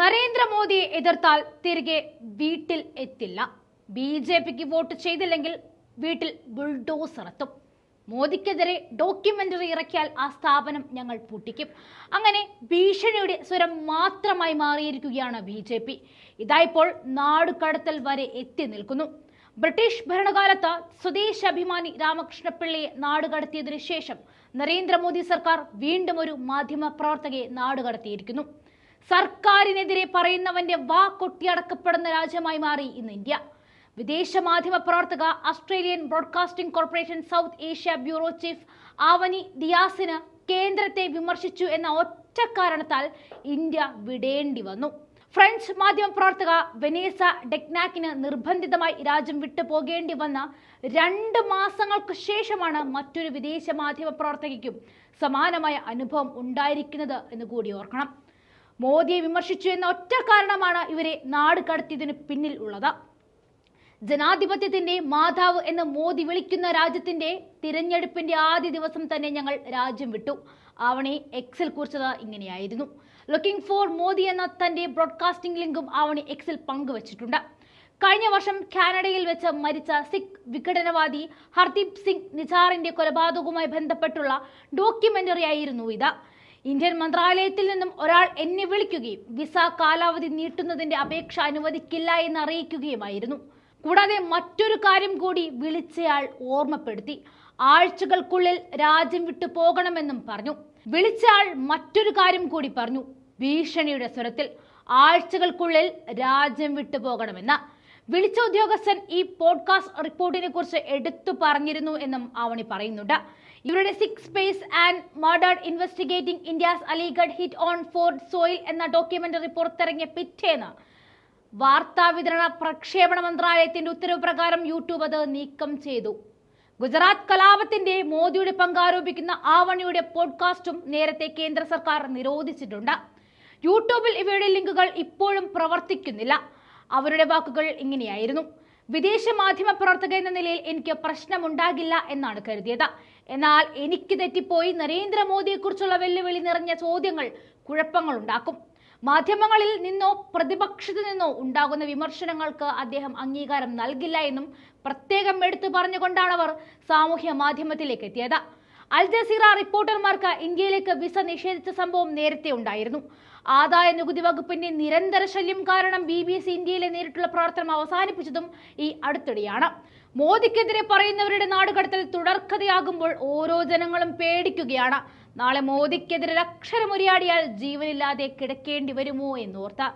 നരേന്ദ്രമോദിയെ എതിർത്താൽ തിരികെ വീട്ടിൽ എത്തില്ല. ബിജെപിക്ക് വോട്ട് ചെയ്തില്ലെങ്കിൽ വീട്ടിൽ ബുൾഡോസർ എത്തും. മോദിക്കെതിരെ ഡോക്യുമെന്ററി ഇറക്കിയാൽ ആ സ്ഥാപനം ഞങ്ങൾ പൂട്ടിക്കും. അങ്ങനെ ഭീഷണിയുടെ സ്വരം മാത്രമായി മാറിയിരിക്കുകയാണ് ബിജെപി. ഇതായിപ്പോൾ നാടുകടത്തൽ വരെ എത്തി നിൽക്കുന്നു. ബ്രിട്ടീഷ് ഭരണകാലത്ത് സ്വദേശാഭിമാനി രാമകൃഷ്ണപിള്ളയെ നാടുകടത്തിയതിനു ശേഷം നരേന്ദ്രമോദി സർക്കാർ വീണ്ടും ഒരു മാധ്യമ പ്രവർത്തകയെ നാടുകടത്തിയിരിക്കുന്നു. സർക്കാരിനെതിരെ പറയുന്നവന്റെ വാ കൊട്ടിയടക്കപ്പെടുന്ന രാജ്യമായി മാറി ഇന്ന് ഇന്ത്യ. വിദേശ മാധ്യമ പ്രവർത്തക Australian Broadcasting Corporation South Asia bureau chief Avani ദിയാസിന് കേന്ദ്രത്തെ വിമർശിച്ചു എന്ന ഒറ്റ കാരണത്താൽ ഇന്ത്യ വിടേണ്ടി വന്നു. ഫ്രഞ്ച് മാധ്യമ പ്രവർത്തക വെനേസ ഡെഗ്നാക്കിന് നിർബന്ധിതമായി രാജ്യം വിട്ടു പോകേണ്ടി വന്ന 2 മാസങ്ങൾക്ക് ശേഷമാണ് മറ്റൊരു വിദേശ മാധ്യമ പ്രവർത്തകയ്ക്കും സമാനമായ അനുഭവം ഉണ്ടായിരിക്കുന്നത് എന്ന് കൂടി ഓർക്കണം. മോദിയെ വിമർശിച്ചു എന്ന ഒറ്റ കാരണമാണ് ഇവരെ നാട് കടത്തിയതിന് പിന്നിൽ ഉള്ളത്. ജനാധിപത്യത്തിന്റെ മാതാവ് എന്ന് മോദി വിളിക്കുന്ന രാജ്യത്തിന്റെ തിരഞ്ഞെടുപ്പിന്റെ ആദ്യ ദിവസം തന്നെ ഞങ്ങൾ രാജ്യം വിട്ടു. ആവണി എക്സിൽ കുറിച്ചത് ഇങ്ങനെയായിരുന്നു. ലുക്കിംഗ് ഫോർ മോദി എന്ന തന്റെ ബ്രോഡ്കാസ്റ്റിംഗ് ലിങ്കും ആവണി എക്സിൽ പങ്കുവച്ചിട്ടുണ്ട്. കഴിഞ്ഞ വർഷം കാനഡയിൽ വെച്ച് മരിച്ച സിഖ് വിഘടനവാദി ഹർദീപ് സിംഗ് നിജാറിന്റെ കൊലപാതകവുമായി ബന്ധപ്പെട്ടുള്ള ഡോക്യുമെന്ററി ആയിരുന്നു ഇത്. ഇന്ത്യൻ മന്ത്രാലയത്തിൽ നിന്നും ഒരാൾ എന്നെ വിളിക്കുകയും വിസ കാലാവധി നീട്ടുന്നതിന്റെ അപേക്ഷ അനുവദിക്കില്ല എന്ന് അറിയിക്കുകയുമായിരുന്നു. കൂടാതെ മറ്റൊരു കാര്യം കൂടി വിളിച്ചയാൾ ഓർമ്മപ്പെടുത്തി. ആഴ്ചകൾക്കുള്ളിൽ രാജ്യം വിട്ടു പോകണമെന്നും പറഞ്ഞു. വിളിച്ചയാൾ മറ്റൊരു കാര്യം കൂടി പറഞ്ഞു, ഭീഷണിയുടെ സ്വരത്തിൽ, ആഴ്ചകൾക്കുള്ളിൽ രാജ്യം വിട്ടു പോകണമെന്ന്. വിളിച്ച ഉദ്യോഗസ്ഥൻ ഈ പോഡ്കാസ്റ്റ് റിപ്പോർട്ടിനെ കുറിച്ച് എടുത്തു പറഞ്ഞിരുന്നു എന്നും ആവണി പറയുന്നുണ്ട്. ഇവരുടെ 6 space and murder investigating India's Aligarh hit on fort soil എന്ന ഡോക്യുമെന്ററി പുറത്തിറങ്ങിയ പിറ്റേന്ന് വാർത്താ വിതരണ പ്രക്ഷേപണ മന്ത്രാലയത്തിന്റെ ഉത്തരവ് പ്രകാരം യൂട്യൂബ് അത് നീക്കം ചെയ്തു. ഗുജറാത്ത് കലാപത്തിന്റെ മോദിയുടെ പങ്കാരോപിക്കുന്ന ആവണിയുടെ പോഡ്കാസ്റ്റും നേരത്തെ കേന്ദ്ര സർക്കാർ നിരോധിച്ചിട്ടുണ്ട്. യൂട്യൂബിൽ ഇവയുടെ ലിങ്കുകൾ ഇപ്പോഴും പ്രവർത്തിക്കുന്നില്ല. അവരുടെ വാക്കുകൾ ഇങ്ങനെയായിരുന്നു: വിദേശ മാധ്യമ പ്രവർത്തക എന്ന നിലയിൽ എനിക്ക് പ്രശ്നമുണ്ടാകില്ല എന്നാണ് കരുതിയത്. എന്നാൽ എനിക്ക് തെറ്റിപ്പോയി. നരേന്ദ്രമോദിയെക്കുറിച്ചുള്ള വെല്ലുവിളി നിറഞ്ഞ ചോദ്യങ്ങൾ കുഴപ്പങ്ങൾ ഉണ്ടാക്കും. മാധ്യമങ്ങളിൽ നിന്നോ പ്രതിപക്ഷത്തു നിന്നോ ഉണ്ടാകുന്ന വിമർശനങ്ങൾക്ക് അദ്ദേഹം അംഗീകാരം നൽകില്ല എന്നും പ്രത്യേകം എടുത്തു പറഞ്ഞുകൊണ്ടാണ് അവർ സാമൂഹ്യ മാധ്യമത്തിലേക്ക് എത്തിയത്. അൽ ജസീറ റിപ്പോർട്ടർമാർക്ക് ഇന്ത്യയിലേക്ക് വിസ നിഷേധിച്ച സംഭവം നേരത്തെ ഉണ്ടായിരുന്നു. ആദായ നികുതി വകുപ്പിന്റെ നിരന്തര ശല്യം കാരണം BBC ഇന്ത്യയിലെ നേരിട്ടുള്ള പ്രവർത്തനം അവസാനിപ്പിച്ചതും ഈ അടുത്തിടെയാണ്. മോദിക്കെതിരെ പറയുന്നവരുടെ നാടുകടത്തൽ തുടർക്കഥയാകുമ്പോൾ ഓരോ ജനങ്ങളും പേടിക്കുകയാണ്. നാളെ മോദിക്കെതിരെ അക്ഷരമുരിയാടിയാൽ ജീവനില്ലാതെ കിടക്കേണ്ടി വരുമോ എന്നോർത്ത്.